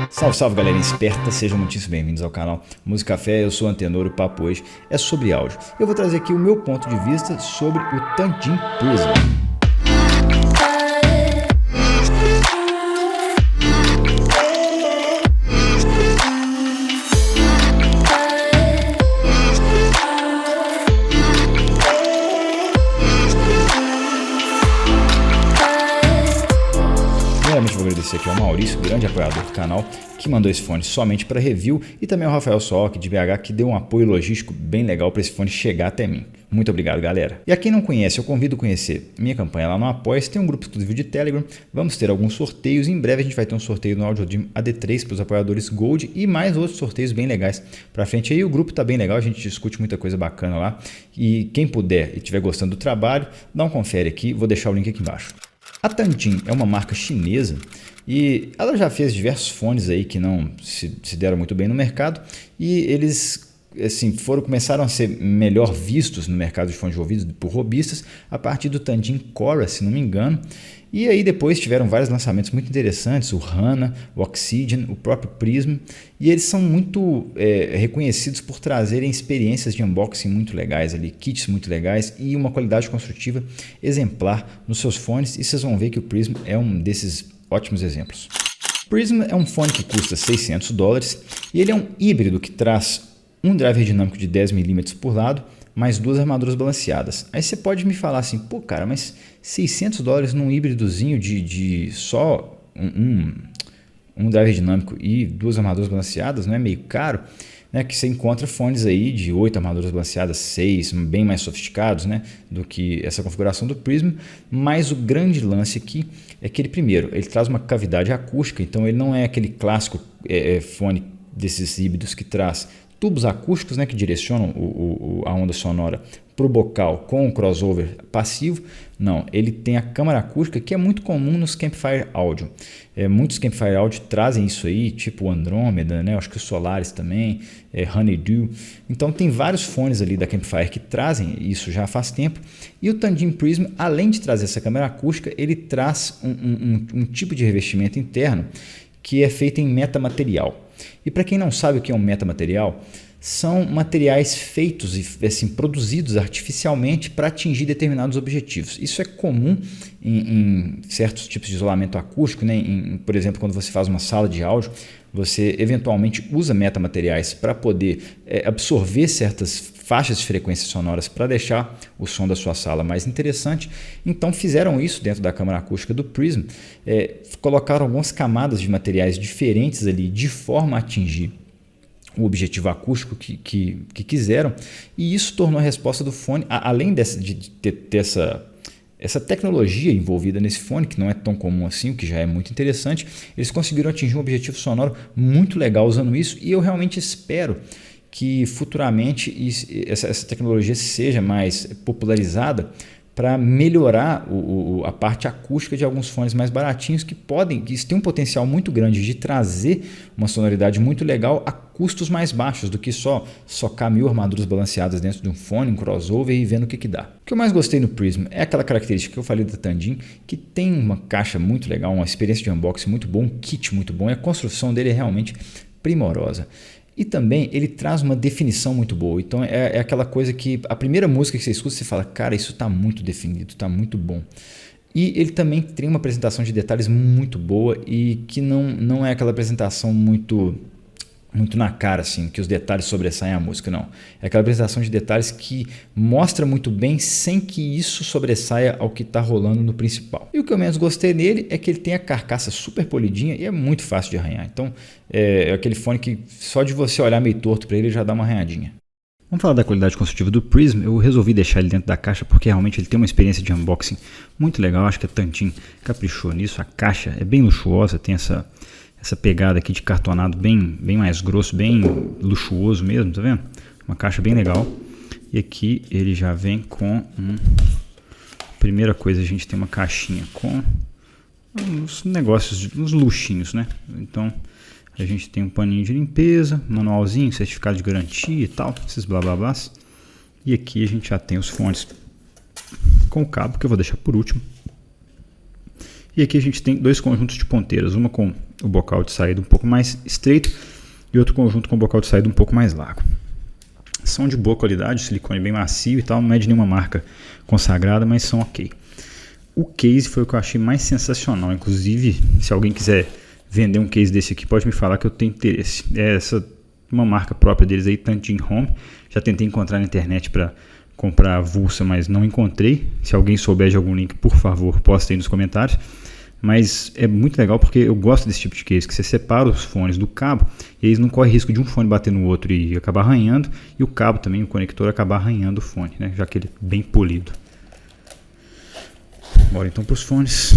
Salve, salve galerinha esperta, sejam muitíssimo bem-vindos ao canal Música Café, eu sou o Antenor e o papo hoje é sobre áudio. Eu vou trazer aqui o meu ponto de vista sobre o Tantin Prism. Primeiramente vou agradecer aqui ao Maurício, grande apoiador do canal, que mandou esse fone somente para review, e também ao Rafael Sock de BH, que deu um apoio logístico bem legal para esse fone chegar até mim. Muito obrigado, galera. E a quem não conhece, eu convido a conhecer minha campanha lá no Apoia-se, tem um grupo exclusivo de Telegram, vamos ter alguns sorteios, em breve a gente vai ter um sorteio no Audiodim AD3 para os apoiadores Gold e mais outros sorteios bem legais para frente. Aí o grupo tá bem legal, a gente discute muita coisa bacana lá, e quem puder e estiver gostando do trabalho, dá um confere aqui, vou deixar o link aqui embaixo. A Tantin é uma marca chinesa e ela já fez diversos fones aí que não se deram muito bem no mercado, e eles assim, começaram a ser melhor vistos no mercado de fones de ouvido por robistas a partir do Tantin Cora, se não me engano. E aí depois tiveram vários lançamentos muito interessantes, o Hana, o Oxygen, o próprio Prism, e eles são muito reconhecidos por trazerem experiências de unboxing muito legais, ali, kits muito legais e uma qualidade construtiva exemplar nos seus fones, e vocês vão ver que o Prism é um desses ótimos exemplos. O Prism é um fone que custa $600 e ele é um híbrido que traz um driver dinâmico de 10mm por lado, mais duas armaduras balanceadas. Aí você pode me falar assim, pô cara, mas $600 num híbridozinho de só um driver dinâmico e duas armaduras balanceadas, não é meio caro? Né? Que você encontra fones aí de 8 armaduras balanceadas, 6, bem mais sofisticados, né? Do que essa configuração do Prism, mas o grande lance aqui é que ele traz uma cavidade acústica, então ele não é aquele clássico fone desses híbridos que traz tubos acústicos, né, que direcionam a onda sonora para o bocal com o crossover passivo. Não, ele tem a câmara acústica, que é muito comum nos Campfire Audio. Muitos Campfire Audio trazem isso aí, tipo o Andromeda, né? Acho que o Solaris também, Honeydew. Então tem vários fones ali da Campfire que trazem isso já faz tempo. E o Tantin Prism, além de trazer essa câmara acústica, ele traz um tipo de revestimento interno que é feito em metamaterial. E para quem não sabe o que é um metamaterial, são materiais feitos e assim, produzidos artificialmente para atingir determinados objetivos. Isso é comum em certos tipos de isolamento acústico, né? Por exemplo, quando você faz uma sala de áudio, você eventualmente usa metamateriais para poder absorver certas faixas de frequências sonoras para deixar o som da sua sala mais interessante. Então fizeram isso dentro da câmara acústica do Prism, colocaram algumas camadas de materiais diferentes ali de forma a atingir o objetivo acústico que quiseram, e isso tornou a resposta do fone, além de ter essa tecnologia envolvida nesse fone, que não é tão comum assim, o que já é muito interessante, eles conseguiram atingir um objetivo sonoro muito legal usando isso, e eu realmente espero que futuramente essa tecnologia seja mais popularizada para melhorar a parte acústica de alguns fones mais baratinhos que têm um potencial muito grande de trazer uma sonoridade muito legal a custos mais baixos do que só socar 1000 armaduras balanceadas dentro de um fone, um crossover e vendo o que dá. O que eu mais gostei no Prism é aquela característica que eu falei da Tantin, que tem uma caixa muito legal, uma experiência de unboxing muito bom, um kit muito bom, e a construção dele é realmente primorosa. E também ele traz uma definição muito boa. Então é aquela coisa que a primeira música que você escuta, você fala, cara, isso está muito definido, está muito bom. E ele também tem uma apresentação de detalhes muito boa, e que não é aquela apresentação muito na cara, assim, que os detalhes sobressaem a música, não. É aquela apresentação de detalhes que mostra muito bem sem que isso sobressaia ao que está rolando no principal. E o que eu menos gostei nele é que ele tem a carcaça super polidinha e é muito fácil de arranhar. Então é aquele fone que só de você olhar meio torto para ele já dá uma arranhadinha. Vamos falar da qualidade construtiva do Prism. Eu resolvi deixar ele dentro da caixa porque realmente ele tem uma experiência de unboxing muito legal. Acho que a Tantin caprichou nisso. A caixa é bem luxuosa, tem essa pegada aqui de cartonado bem mais grosso, bem luxuoso mesmo, tá vendo? Uma caixa bem legal. E aqui ele já vem com primeira coisa, a gente tem uma caixinha com uns negócios, uns luxinhos, né? Então a gente tem um paninho de limpeza, manualzinho, certificado de garantia e tal, esses blá blá blás. E aqui a gente já tem os fones com o cabo, que eu vou deixar por último. E aqui a gente tem dois conjuntos de ponteiras, uma com o bocal de saída um pouco mais estreito e outro conjunto com o bocal de saída um pouco mais largo. São de boa qualidade, silicone bem macio e tal, não é de nenhuma marca consagrada, mas são ok. O case foi o que eu achei mais sensacional, inclusive se alguém quiser vender um case desse aqui, pode me falar que eu tenho interesse. É uma marca própria deles aí, Tantin Home. Já tentei encontrar na internet para comprar avulsa, mas não encontrei. Se alguém souber de algum link, por favor, posta aí nos comentários. Mas é muito legal porque eu gosto desse tipo de case, que você separa os fones do cabo e eles não correm risco de um fone bater no outro e acabar arranhando, e o cabo também, o conector, acabar arranhando o fone, né? Já que ele é bem polido. Bora então para os fones.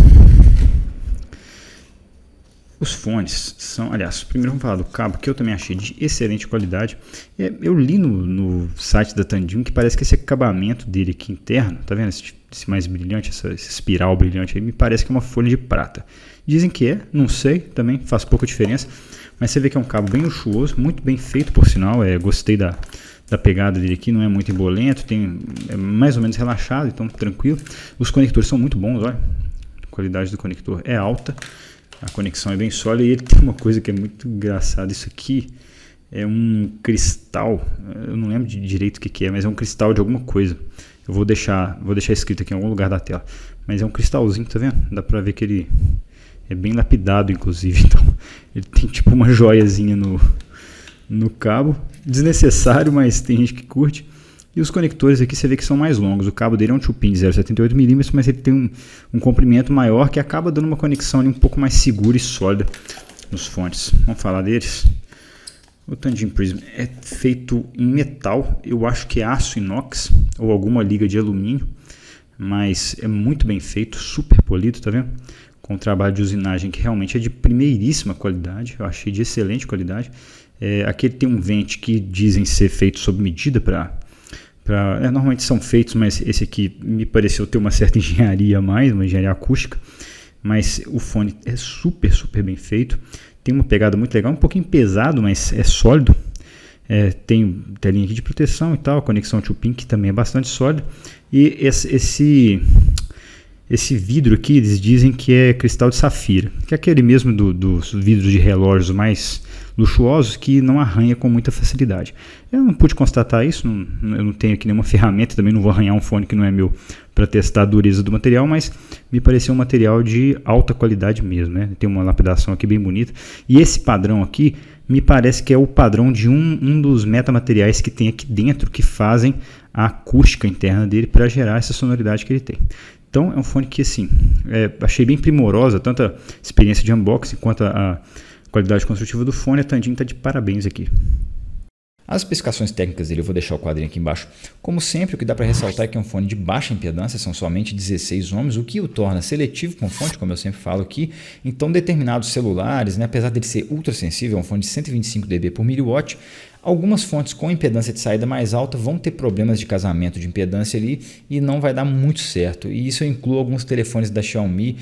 Os fones são, aliás, primeiro vamos falar do cabo, que eu também achei de excelente qualidade. Eu li no site da Tandim que parece que esse acabamento dele aqui interno, tá vendo esse mais brilhante, essa espiral brilhante aí, me parece que é uma folha de prata. Dizem que é, não sei, também faz pouca diferença, mas você vê que é um cabo bem luxuoso, muito bem feito por sinal. Gostei da pegada dele aqui, não é muito embolento, é mais ou menos relaxado, então tranquilo. Os conectores são muito bons, olha, a qualidade do conector é alta. A conexão é bem sólida e ele tem uma coisa que é muito engraçada. Isso aqui é um cristal, eu não lembro direito o que é, mas é um cristal de alguma coisa. Eu vou deixar escrito aqui em algum lugar da tela. Mas é um cristalzinho, tá vendo? Dá pra ver que ele é bem lapidado, inclusive. Então ele tem tipo uma joiazinha no cabo. Desnecessário, mas tem gente que curte. E os conectores aqui você vê que são mais longos. O cabo dele é um 2-pin de 0,78mm, mas ele tem um comprimento maior que acaba dando uma conexão ali um pouco mais segura e sólida nos fones. Vamos falar deles. O Tandim Prism é feito em metal, eu acho que é aço inox ou alguma liga de alumínio, mas é muito bem feito, super polido, tá vendo? Com um trabalho de usinagem que realmente é de primeiríssima qualidade, eu achei de excelente qualidade. Aqui ele tem um vente que dizem ser feito sob medida normalmente são feitos, mas esse aqui me pareceu ter uma certa engenharia a mais, uma engenharia acústica, mas o fone é super, super bem feito, tem uma pegada muito legal, um pouquinho pesado, mas é sólido, tem telinha aqui de proteção e tal, a conexão 2-pin que também é bastante sólida, e esse vidro aqui eles dizem que é cristal de safira, que é aquele mesmo dos vidros de relógios mais luxuosos que não arranha com muita facilidade. Eu não pude constatar isso, eu não tenho aqui nenhuma ferramenta, também não vou arranhar um fone que não é meu para testar a dureza do material, mas me pareceu um material de alta qualidade mesmo, né? Tem uma lapidação aqui bem bonita, e esse padrão aqui me parece que é o padrão de um dos metamateriais que tem aqui dentro, que fazem a acústica interna dele para gerar essa sonoridade que ele tem. Então é um fone que assim, achei bem primorosa, tanto a experiência de unboxing quanto a qualidade construtiva do fone. A Tandim está de parabéns aqui. As especificações técnicas dele eu vou deixar o quadrinho aqui embaixo. Como sempre, o que dá para ressaltar é que é um fone de baixa impedância, são somente 16 ohms, o que o torna seletivo com fonte, como eu sempre falo aqui. Então determinados celulares, né, apesar dele ser ultra sensível, é um fone de 125 dB por miliwatt, algumas fontes com impedância de saída mais alta vão ter problemas de casamento de impedância ali e não vai dar muito certo. E isso eu incluo alguns telefones da Xiaomi,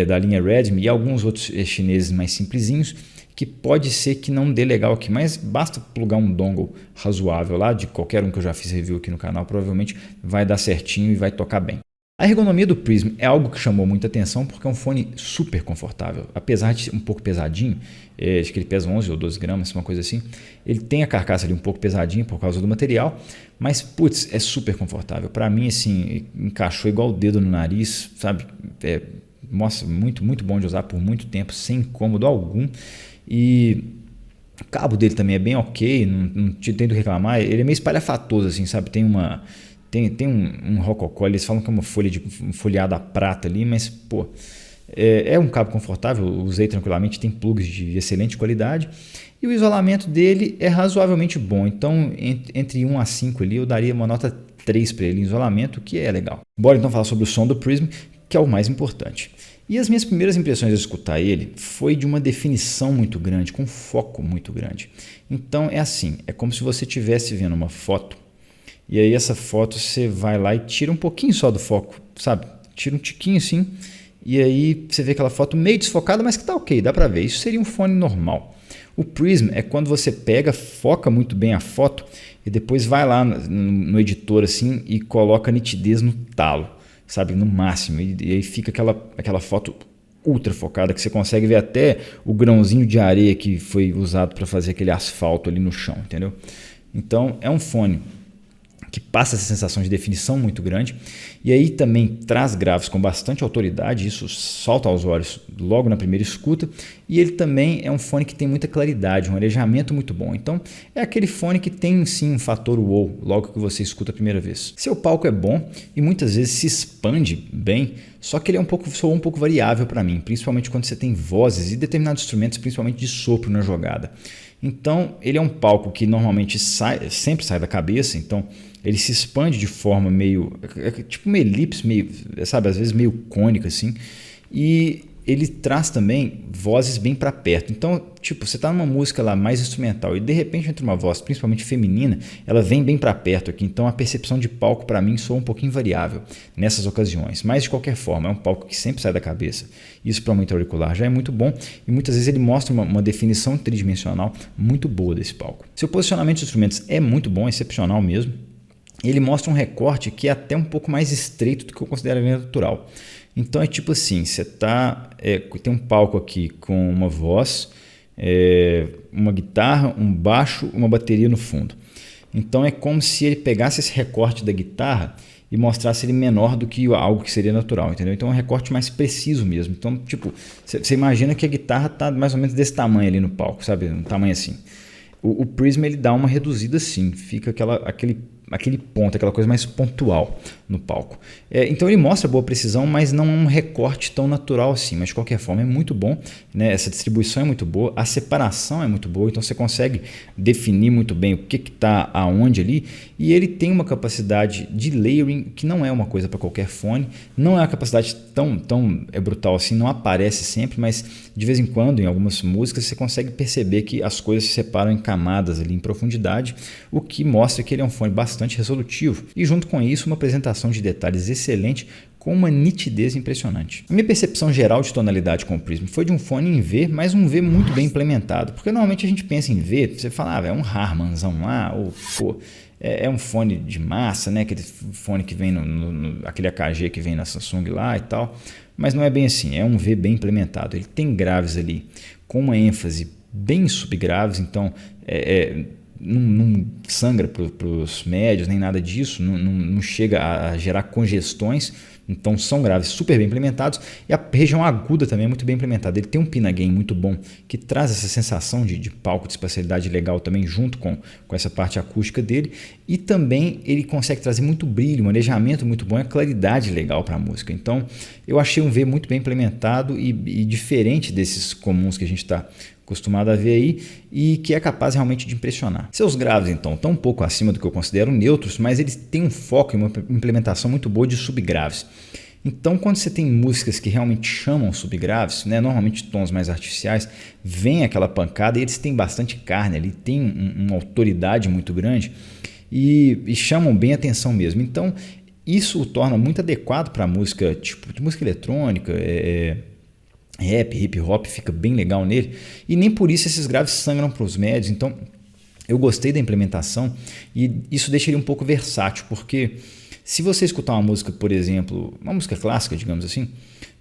da linha Redmi e alguns outros chineses mais simplesinhos, que pode ser que não dê legal aqui, mas basta plugar um dongle razoável lá, de qualquer um que eu já fiz review aqui no canal, provavelmente vai dar certinho e vai tocar bem. A ergonomia do Prism é algo que chamou muita atenção porque é um fone super confortável, apesar de ser um pouco pesadinho, acho que ele pesa 11 ou 12 gramas, uma coisa assim, ele tem a carcaça ali um pouco pesadinha por causa do material, mas putz, é super confortável, para mim assim, encaixou igual o dedo no nariz, sabe, nossa, muito, muito bom de usar por muito tempo, sem incômodo algum. E o cabo dele também é bem ok, não tem do que reclamar, ele é meio espalhafatoso assim, sabe, tem um rococó, eles falam que é uma folha um folheado prata ali, mas pô, é um cabo confortável, usei tranquilamente, tem plugs de excelente qualidade e o isolamento dele é razoavelmente bom, então entre 1 a 5 ali eu daria uma nota 3 para ele em isolamento, que é legal. Bora então falar sobre o som do Prism, que é o mais importante. E as minhas primeiras impressões ao escutar ele foi de uma definição muito grande, com foco muito grande. Então é assim, é como se você estivesse vendo uma foto e aí essa foto você vai lá e tira um pouquinho só do foco, sabe? Tira um tiquinho assim e aí você vê aquela foto meio desfocada, mas que tá ok, dá pra ver. Isso seria um fone normal. O Prism é quando você pega, foca muito bem a foto e depois vai lá no editor assim e coloca a nitidez no talo, sabe, no máximo, e aí fica aquela foto ultra focada, que você consegue ver até o grãozinho de areia que foi usado para fazer aquele asfalto ali no chão, entendeu? Então é um fone que passa essa sensação de definição muito grande e aí também traz graves com bastante autoridade, isso salta aos olhos logo na primeira escuta, e ele também é um fone que tem muita claridade, um arejamento muito bom. Então é aquele fone que tem sim um fator wow logo que você escuta a primeira vez. Seu palco é bom e muitas vezes se expande bem, só que ele soa um pouco variável para mim, principalmente quando você tem vozes e determinados instrumentos, principalmente de sopro na jogada. Então ele é um palco que normalmente sempre sai da cabeça, então ele se expande de forma meio, tipo uma elipse, meio, sabe, às vezes meio cônica assim, e ele traz também vozes bem para perto. Então, tipo, você tá numa música lá mais instrumental e de repente entra uma voz, principalmente feminina, ela vem bem para perto aqui. Então a percepção de palco para mim soa um pouquinho variável nessas ocasiões. Mas de qualquer forma, é um palco que sempre sai da cabeça. Isso para muito auricular já é muito bom e muitas vezes ele mostra uma definição tridimensional muito boa desse palco. Seu posicionamento de instrumentos é muito bom, é excepcional mesmo. Ele mostra um recorte que é até um pouco mais estreito do que eu considero natural. Então é tipo assim, você tem um palco aqui com uma voz, uma guitarra, um baixo, uma bateria no fundo. Então é como se ele pegasse esse recorte da guitarra e mostrasse ele menor do que algo que seria natural, entendeu? Então é um recorte mais preciso mesmo. Então, tipo, você imagina que a guitarra está mais ou menos desse tamanho ali no palco, sabe? Um tamanho assim. O Prism ele dá uma reduzida assim, fica aquele ponto, aquela coisa mais pontual no palco. Então ele mostra boa precisão, mas não é um recorte tão natural assim, mas de qualquer forma é muito bom, né? Essa distribuição é muito boa, a separação é muito boa, então você consegue definir muito bem o que está aonde ali, e ele tem uma capacidade de layering que não é uma coisa para qualquer fone, não é uma capacidade tão brutal assim, não aparece sempre, mas de vez em quando em algumas músicas você consegue perceber que as coisas se separam em camadas ali, em profundidade, o que mostra que ele é um fone bastante resolutivo e junto com isso uma apresentação de detalhes excelente com uma nitidez impressionante. A minha percepção geral de tonalidade com o Prism foi de um fone em V, mas um V muito bem implementado, porque normalmente a gente pensa em V, você fala, é um Harmanzão lá, ou pô, é um fone de massa, né? Aquele fone que vem aquele AKG que vem na Samsung lá e tal, mas não é bem assim, é um V bem implementado, ele tem graves ali com uma ênfase bem subgraves, então não sangra para os médios nem nada disso, não chega a gerar congestões, então são graves super bem implementados e a região aguda também é muito bem implementada. Ele tem um pinna gain muito bom que traz essa sensação de palco, de espacialidade legal também junto com essa parte acústica dele e também ele consegue trazer muito brilho, um manejamento muito bom e claridade legal para a música. Então eu achei um V muito bem implementado e diferente desses comuns que a gente está acostumado a ver aí e que é capaz realmente de impressionar. Seus graves então estão um pouco acima do que eu considero neutros, mas eles têm um foco e uma implementação muito boa de subgraves. Então quando você tem músicas que realmente chamam subgraves, né, normalmente tons mais artificiais, vem aquela pancada e eles têm bastante carne ali, tem uma autoridade muito grande e chamam bem a atenção mesmo. Então isso o torna muito adequado para música, tipo de música eletrônica, rap, hip hop, fica bem legal nele e nem por isso esses graves sangram para os médios. Então eu gostei da implementação e isso deixa ele um pouco versátil, porque se você escutar uma música, por exemplo, uma música clássica, digamos assim,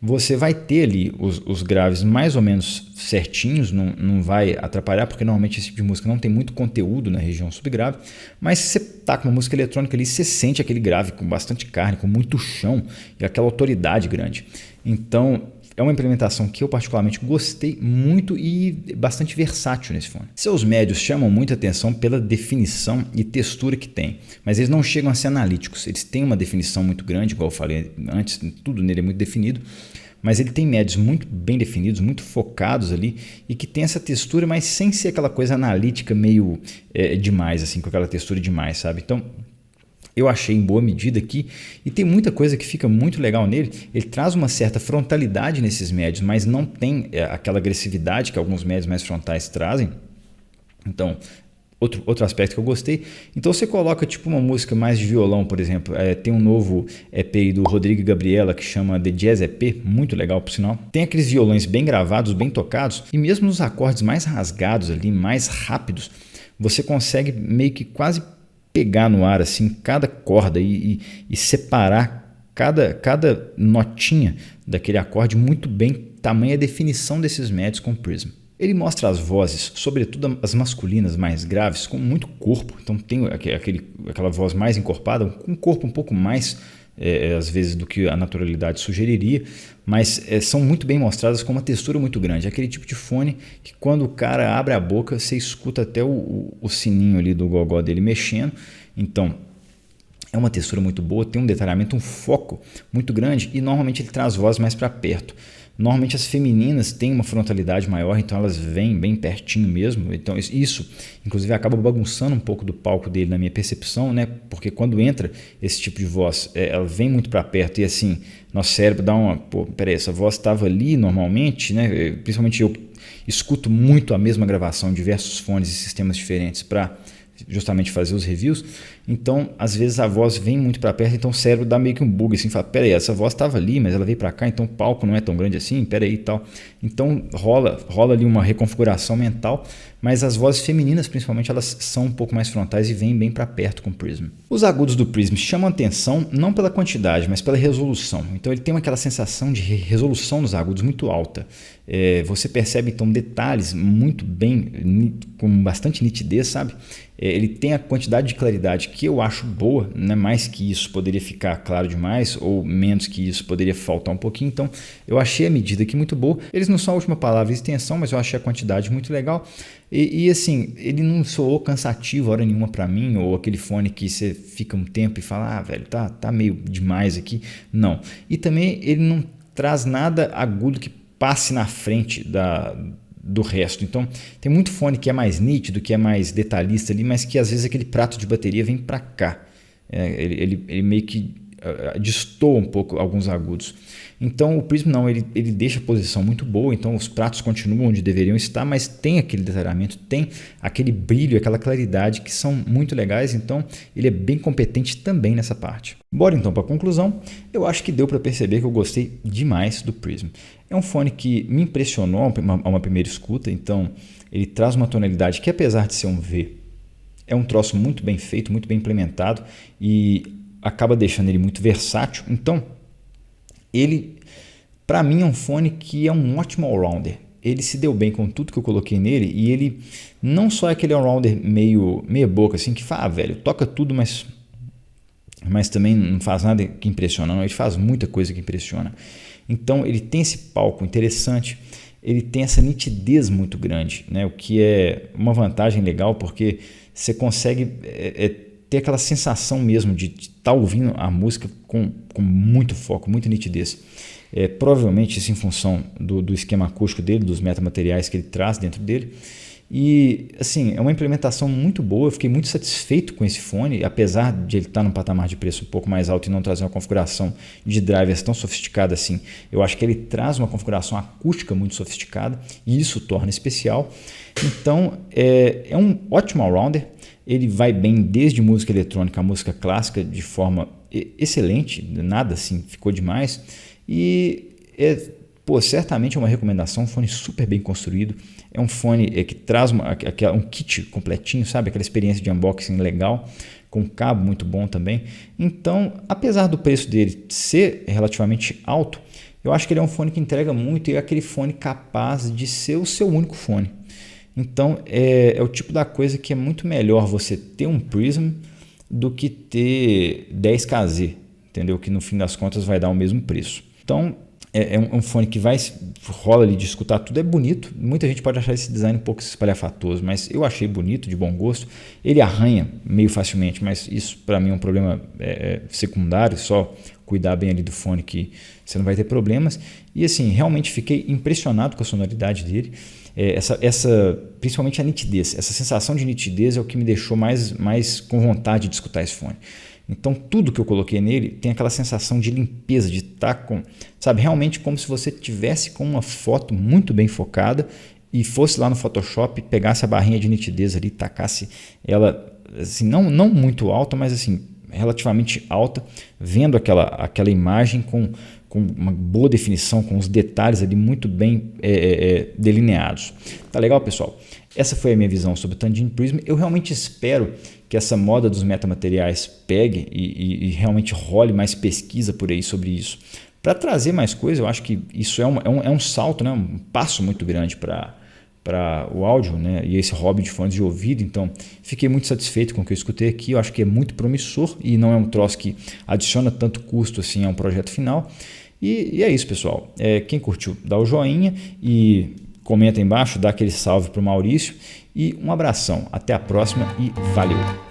você vai ter ali os graves mais ou menos certinhos, não vai atrapalhar, porque normalmente esse tipo de música não tem muito conteúdo na região subgrave, mas se você tá com uma música eletrônica ali, você sente aquele grave com bastante carne, com muito chão e aquela autoridade grande. Então é uma implementação que eu particularmente gostei muito e bastante versátil nesse fone. Seus médios chamam muita atenção pela definição e textura que tem, mas eles não chegam a ser analíticos. Eles têm uma definição muito grande, igual eu falei antes, tudo nele é muito definido, mas ele tem médios muito bem definidos, muito focados ali e que tem essa textura, mas sem ser aquela coisa analítica meio demais, assim, com aquela textura demais, sabe? Então eu achei em boa medida aqui e tem muita coisa que fica muito legal nele. Ele traz uma certa frontalidade nesses médios, mas não tem aquela agressividade que alguns médios mais frontais trazem. Então, outro aspecto que eu gostei. Então você coloca tipo uma música mais de violão, por exemplo. Tem um novo EP do Rodrigo e Gabriela que chama The Jazz EP, muito legal por sinal. Tem aqueles violões bem gravados, bem tocados e mesmo nos acordes mais rasgados ali, mais rápidos, você consegue meio que quase pegar no ar assim cada corda e separar cada notinha daquele acorde muito bem tamanha definição desses médios com o Prism. Ele mostra as vozes, sobretudo as masculinas mais graves, com muito corpo. Então tem aquela voz mais encorpada, com um corpo um pouco mais, às vezes, do que a naturalidade sugeriria, mas são muito bem mostradas com uma textura muito grande. Aquele tipo de fone que quando o cara abre a boca, você escuta até o sininho ali do gogó dele mexendo. Então é uma textura muito boa, tem um detalhamento, um foco muito grande e normalmente ele traz voz mais para perto. Normalmente as femininas têm uma frontalidade maior, então elas vêm bem pertinho mesmo. Então isso, inclusive, acaba bagunçando um pouco do palco dele na minha percepção, né? Porque quando entra esse tipo de voz, ela vem muito para perto e assim, nosso cérebro dá uma... Pô, peraí, essa voz estava ali normalmente, né? Principalmente eu escuto muito a mesma gravação em diversos fones e sistemas diferentes para justamente fazer os reviews, então às vezes a voz vem muito para perto, então o cérebro dá meio que um bug assim, fala, peraí, essa voz estava ali, mas ela veio para cá, então o palco não é tão grande assim, peraí e tal, então rola ali uma reconfiguração mental, mas as vozes femininas principalmente elas são um pouco mais frontais e vêm bem para perto com o Prism. Os agudos do Prism chamam atenção não pela quantidade, mas pela resolução, então ele tem aquela sensação de resolução nos agudos muito alta. Você percebe então detalhes muito bem, com bastante nitidez, sabe? Ele tem a quantidade de claridade que eu acho boa, né? Mais que isso poderia ficar claro demais, ou menos que isso poderia faltar um pouquinho, então eu achei a medida aqui muito boa. Eles não são a última palavra em extensão, mas eu achei a quantidade muito legal. E assim, ele não soou cansativo hora nenhuma para mim, ou aquele fone que você fica um tempo e fala, velho, tá meio demais aqui. Não. E também ele não traz nada agudo que passe na frente do resto. Então tem muito fone que é mais nítido, que é mais detalhista ali, mas que às vezes aquele prato de bateria vem para cá. Ele meio que destoa um pouco alguns agudos. Então o Prism não, ele deixa a posição muito boa, então os pratos continuam onde deveriam estar, mas tem aquele detalhamento, tem aquele brilho, aquela claridade que são muito legais, então ele é bem competente também nessa parte. Bora então para a conclusão. Eu acho que deu para perceber que eu gostei demais do Prism. É um fone que me impressionou a uma primeira escuta, então ele traz uma tonalidade que, apesar de ser um V, é um troço muito bem feito, muito bem implementado e acaba deixando ele muito versátil. Então ele, para mim, é um fone que é um ótimo all-rounder. Ele se deu bem com tudo que eu coloquei nele e ele não só é aquele all-rounder meia boca, assim, que fala, velho, toca tudo, mas também não faz nada que impressiona, não. Ele faz muita coisa que impressiona. Então ele tem esse palco interessante, ele tem essa nitidez muito grande, né? O que é uma vantagem legal porque você consegue ter aquela sensação mesmo de estar ouvindo a música com muito foco, muita nitidez. Provavelmente isso em função do esquema acústico dele, dos metamateriais que ele traz dentro dele. E assim, é uma implementação muito boa, eu fiquei muito satisfeito com esse fone, apesar de ele estar num patamar de preço um pouco mais alto e não trazer uma configuração de drivers tão sofisticada assim. Eu acho que ele traz uma configuração acústica muito sofisticada e isso torna especial. Então é um ótimo all-rounder, ele vai bem desde música eletrônica a música clássica de forma excelente, nada assim ficou demais e certamente é uma recomendação, um fone super bem construído, é um fone que traz um kit completinho, sabe? Aquela experiência de unboxing legal, com um cabo muito bom também. Então, apesar do preço dele ser relativamente alto, eu acho que ele é um fone que entrega muito e é aquele fone capaz de ser o seu único fone. Então, é o tipo da coisa que é muito melhor você ter um Prism do que ter 10KZ, entendeu? Que no fim das contas vai dar o mesmo preço. Então, é um fone que rola ali de escutar tudo, é bonito. Muita gente pode achar esse design um pouco espalhafatoso, mas eu achei bonito, de bom gosto. Ele arranha meio facilmente, mas isso para mim é um problema secundário, só cuidar bem ali do fone que você não vai ter problemas. E assim, realmente fiquei impressionado com a sonoridade dele. Principalmente a nitidez, essa sensação de nitidez é o que me deixou mais com vontade de escutar esse fone. Então tudo que eu coloquei nele tem aquela sensação de limpeza, de estar com, sabe, realmente como se você tivesse com uma foto muito bem focada e fosse lá no Photoshop, pegasse a barrinha de nitidez ali, tacasse ela assim, não muito alta, mas assim relativamente alta, vendo aquela imagem com uma boa definição, com os detalhes ali muito bem delineados. Tá legal, pessoal? Essa foi a minha visão sobre o Tandem Prism. Eu realmente espero que essa moda dos metamateriais pegue e realmente role mais pesquisa por aí sobre isso, para trazer mais coisa. Eu acho que isso é um salto, né? Um passo muito grande para o áudio, né? E esse hobby de fones de ouvido. Então fiquei muito satisfeito com o que eu escutei aqui. Eu acho que é muito promissor e não é um troço que adiciona tanto custo assim a um projeto final. E é isso, pessoal. Quem curtiu, dá o joinha e comenta aí embaixo, dá aquele salve para o Maurício e um abração. Até a próxima e valeu!